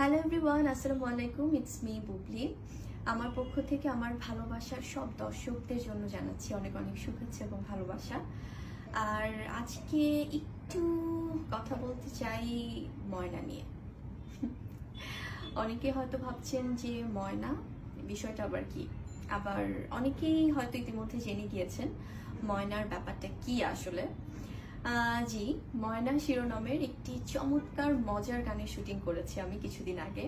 Hello everyone, আসসালামু আলাইকুম। It's me Bubly. আমার পক্ষ থেকে আমার ভালোবাসার সব দর্শকদের জন্য জানাচ্ছি অনেক অনেক শুভেচ্ছা এবং ভালোবাসা। আর আজকে একটু কথা বলতে চাই ময়না নিয়ে। অনেকে হয়তো ভাবছেন যে ময়না বিষয়টা আবার কি, আবার অনেকেই হয়তো ইতিমধ্যে জেনে গিয়েছেন ময়নার ব্যাপারটা কি আসলে। জি, ময়না শিরোনামের একটি চমৎকার মজার গানের শুটিং করেছি আমি কিছুদিন আগে,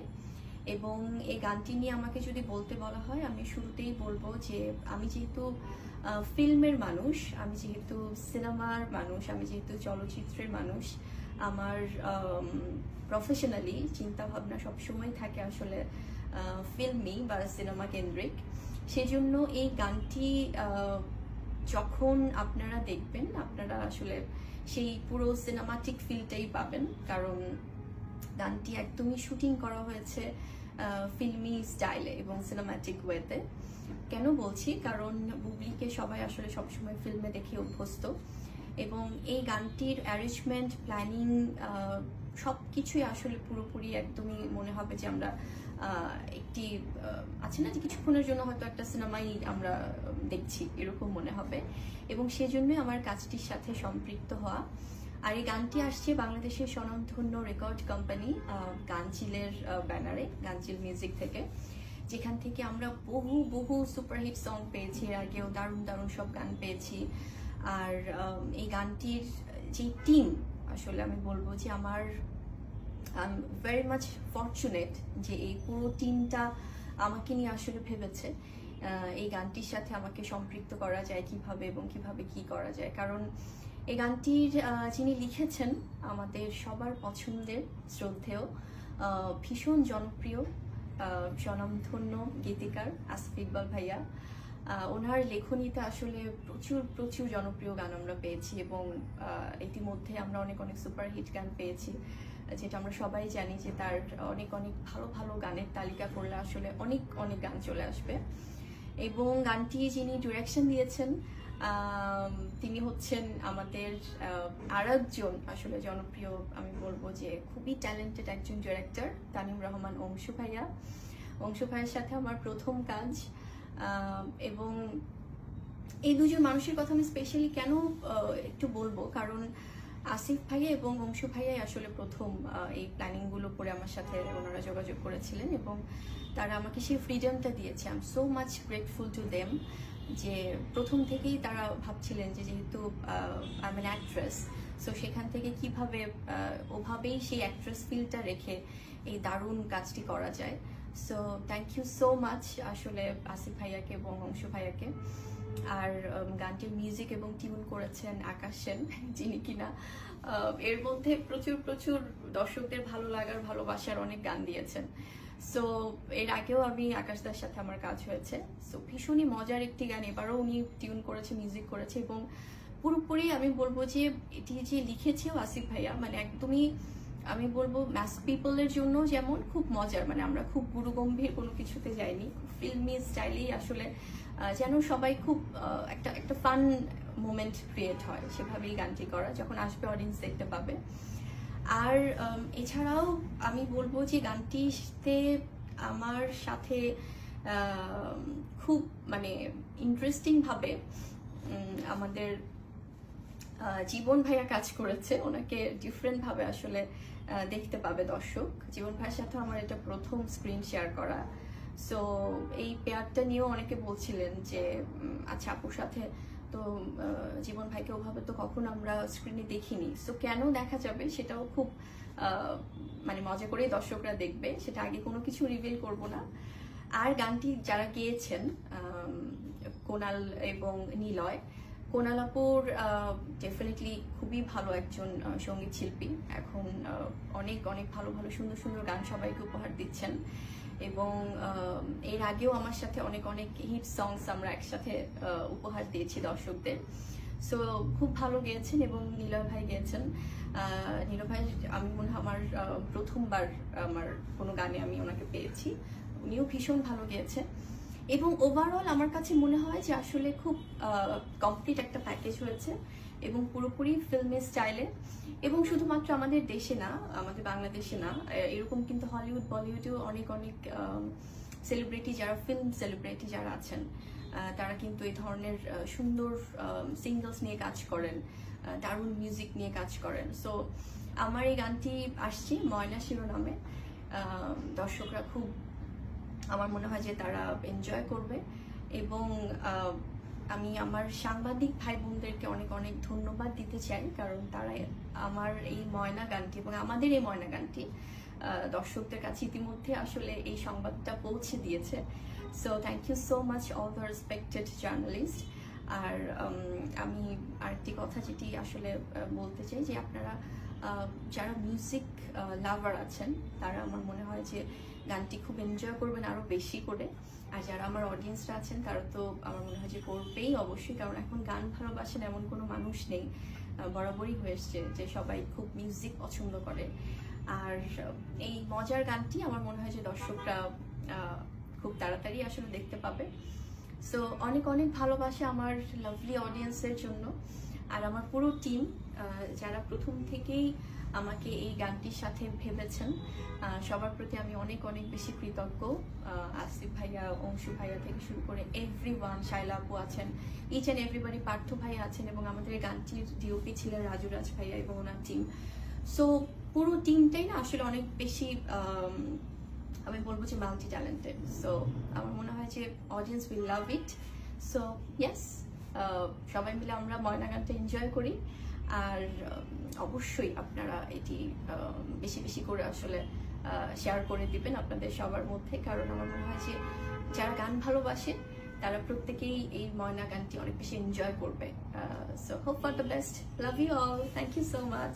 এবং এই গানটি নিয়ে আমাকে যদি বলতে বলা হয় আমি শুরুতেই বলবো যে আমি যেহেতু ফিল্মের মানুষ, আমি যেহেতু সিনেমার মানুষ, আমি যেহেতু চলচ্চিত্রের মানুষ, আমার প্রফেশনালি চিন্তাভাবনা সবসময় থাকে আসলে ফিল্মি বা সিনেমা কেন্দ্রিক। সেজন্য এই গানটি যখন আপনারা দেখবেন আপনারা আসলে সেই পুরো সিনেমাটিক ফিলটাই পাবেন, কারণ গানটি একদমই শুটিং করা হয়েছে ফিল্মি স্টাইলে এবং সিনেমাটিক ওয়েতে। কেন বলছি, কারণ বুবলিকে সবাই আসলে সবসময় ফিল্মে দেখে অভ্যস্ত, এবং এই গানটির অ্যারেঞ্জমেন্ট, প্ল্যানিং সবকিছুই আসলে পুরোপুরি একদমই মনে হবে যে আমরা একটি আছে না যে কিছুক্ষণের জন্য হয়তো একটা সিনেমাই আমরা দেখছি, এরকম মনে হবে। এবং সেজন্যই আমার কাজটির সাথে সম্পৃক্ত হওয়া। আর এই গানটি আসছে বাংলাদেশের স্বনামধন্য রেকর্ড কোম্পানি গানচিলের ব্যানারে, গানচিল মিউজিক থেকে, যেখান থেকে আমরা বহু বহু সুপারহিট সং পেয়েছি, এর আগেও দারুণ দারুণ সব গান পেয়েছি। আর এই গানটির যে টিম, আসলে আমি বলবো যে আমার ভেরি মাচ ফরচুনেট যে এই পুরো টিমটা আমাকে নিয়ে আসলে ভেবেছে এই গানটির সাথে আমাকে সম্পৃক্ত করা যায় কিভাবে এবং কিভাবে কি করা যায়। কারণ এই গানটির যিনি লিখেছেন আমাদের সবার পছন্দের, শ্রদ্ধেয়, ভীষণ জনপ্রিয় স্বনামধন্য গীতিকার আসিফ ইকবাল ভাইয়া। ওনার লেখনীতে আসলে প্রচুর প্রচুর জনপ্রিয় গান আমরা পেয়েছি, এবং ইতিমধ্যে আমরা অনেক অনেক সুপারহিট গান পেয়েছি, যেটা আমরা সবাই জানি যে তার অনেক অনেক ভালো ভালো গানের তালিকা করলে আসলে অনেক অনেক গান চলে আসবে। এবং গানটি যিনি ডিরেকশন দিয়েছেন তিনি হচ্ছেন আমাদের আরেকজন আসলে জনপ্রিয়, আমি বলবো যে খুবই ট্যালেন্টেড একজন ডিরেক্টর, তানিম রহমান অংশু ভাইয়া। অংশু ভাইয়ের সাথে আমার প্রথম কাজ, এবং এই দুজন মানুষের কথা আমি স্পেশালি কেন একটু বলবো, কারণ আসিফ ভাইয়া এবং অংশু ভাইয়াই আসলে প্রথম এই প্ল্যানিংগুলো করে আমার সাথে ওনারা যোগাযোগ করেছিলেন, এবং তারা আমাকে সেই ফ্রিডমটা দিয়েছে। I am so much grateful to them, যে প্রথম থেকেই তারা ভাবছিলেন যে যেহেতু I am an actress, so সেখান থেকে কিভাবে ওভাবেই সেই অ্যাক্ট্রেস ফিলটা রেখে এই দারুণ কাজটি করা যায়। So thank you so much আসলে আসিফ ভাইয়াকে এবং অংশু ভাইয়াকে। আর গানটির মিউজিক এবং টিউন করেছেন আকাশ সেন, যিনি কিনা এর মধ্যে প্রচুর প্রচুর দর্শকদের ভালো লাগার, ভালোবাসার অনেক গান দিয়েছেন। সো এর আগেও আমি আকাশদার সাথে আমার কাজ হয়েছে, সো ভীষণই মজার একটি গান এবারও উনি টিউন করেছে, মিউজিক করেছে, এবং পুরোপুরি আমি বলবো যে এটি যে লিখেছেও আসিফ ভাইয়া, মানে একদমই আমি বলবো ম্যাস পিপলের জন্য যেমন খুব মজার, মানে আমরা খুব গুরুগম্ভীর কোনো কিছুতে যাইনি, ফিল্মি স্টাইলেই আসলে যেন সবাই খুব একটা একটা ফান মোমেন্ট ক্রিয়েট হয়, সেভাবেই গানটি করা, যখন আসবে অডিয়েন্স দেখতে পাবে। আর এছাড়াও আমি বলবো যে গানটিতে আমার সাথে খুব মানে ইন্টারেস্টিং ভাবে আমাদের জীবন ভাইয়া কাজ করেছে। ওনাকে ডিফারেন্ট ভাবে আসলে দেখতে পাবে দর্শক। জীবন ভাইয়ের সাথে আমার এটা প্রথম স্ক্রিন শেয়ার করা। সো এই পেয়ারটা নিয়েও অনেকে বলছিলেন যে আচ্ছা, আপুর সাথে তো জীবন ভাইকে ওভাবে তো কখনো আমরা স্ক্রিনে দেখিনি, সো কেন দেখা যাবে সেটাও খুব মানে মজা করেই দর্শকরা দেখবে, সেটা আগে কোনো কিছু রিভিল করব না। আর গানটি যারা গেয়েছেন কোনাল এবং নিলয়, কোনাল আপুর ডেফিনেটলি খুবই ভালো একজন সঙ্গীত শিল্পী, এখন অনেক অনেক ভালো ভালো সুন্দর সুন্দর গান সবাইকে উপহার দিচ্ছেন, এবং এর আগেও আমার সাথে অনেক অনেক হিট সংস আমরা একসাথে উপহার দিয়েছি দর্শকদের। সো খুব ভালো গেয়েছেন, এবং নীলয় ভাই গেয়েছেন। নীলয় ভাই আমি মনে হয় আমার প্রথমবার আমার কোনো গানে আমি ওনাকে পেয়েছি, উনিও ভীষণ ভালো গেয়েছে। এবং ওভারঅল আমার কাছে মনে হয় যে আসলে খুব কমপ্লিট একটা প্যাকেজ হয়েছে এবং পুরোপুরি ফিল্মের স্টাইলে, এবং শুধুমাত্র আমাদের দেশে না, আমাদের বাংলাদেশে না, এরকম কিন্তু হলিউড বলিউডেও অনেক অনেক সেলিব্রিটি, যারা ফিল্ম সেলিব্রিটি যারা আছেন, তারা কিন্তু এই ধরনের সুন্দর সিঙ্গলস নিয়ে কাজ করেন, দারুণ মিউজিক নিয়ে কাজ করেন। সো আমার এই গানটি আসছে ময়না শিরোনামে, দর্শকরা খুব, আমার মনে হয় যে তারা এনজয় করবে। এবং আমি আমার সাংবাদিক ভাই বোনদেরকে অনেক অনেক ধন্যবাদ দিতে চাই, কারণ তারা আমার এই ময়না গানটি এবং আমাদের এই ময়না গানটি দর্শকদের কাছে ইতিমধ্যে আসলে এই সংবাদটা পৌঁছে দিয়েছে। So thank you so much all the respected journalist. আর আমি আরেকটি কথা যেটি আসলে বলতে চাই যে আপনারা যারা মিউজিক লাভার আছেন তারা আমার মনে হয় যে গানটি খুব এনজয় করবেন আরো বেশি করে। আর যারা আমার অডিয়েন্সরা আছেন তারা তো আমার মনে হয় যে করবেই অবশ্যই, কারণ এখন গান ভালোবাসেন এমন কোনো মানুষ নেই, বরাবরই হয়ে এসছে যে সবাই খুব মিউজিক পছন্দ করে। আর এই মজার গানটি আমার মনে হয় যে দর্শকরা খুব তাড়াতাড়ি আসলে দেখতে পাবে। সো অনেক অনেক ভালোবাসা আমার লাভলি অডিয়েন্সের জন্য। আর আমার পুরো টিম যারা প্রথম থেকেই আমাকে এই গানটির সাথে ভেবেছেন, সবার প্রতি আমি অনেক অনেক বেশি কৃতজ্ঞ। আসিফ ভাইয়া, অংশু ভাইয়া থেকে শুরু করে এভরিওয়ান, শাইলা আপু আছেন, ইচ অ্যান্ড এভরিবডি, পার্থ ভাইয়া আছেন, এবং আমাদের এই গানটির ডিওপি ছিলেন রাজু রাজ ভাইয়া এবং ওনার টিম। সো পুরো টিমটাই না আসলে অনেক বেশি, আমি বলবো যে মাল্টি ট্যালেন্টেড। সো আমার মনে হয় যে audience will love it. So yes, সবাই মিলে আমরা ময়না গানটা এনজয় করি। আর অবশ্যই আপনারা এটি বেশি বেশি করে আসলে শেয়ার করে দিবেন আপনাদের সবার মধ্যে, কারণ আমার মনে হয় যে যারা গান ভালোবাসে তারা প্রত্যেকেই এই ময়না গানটি অনেক বেশি এনজয় করবে। So hope for the best, love you all, thank you so much.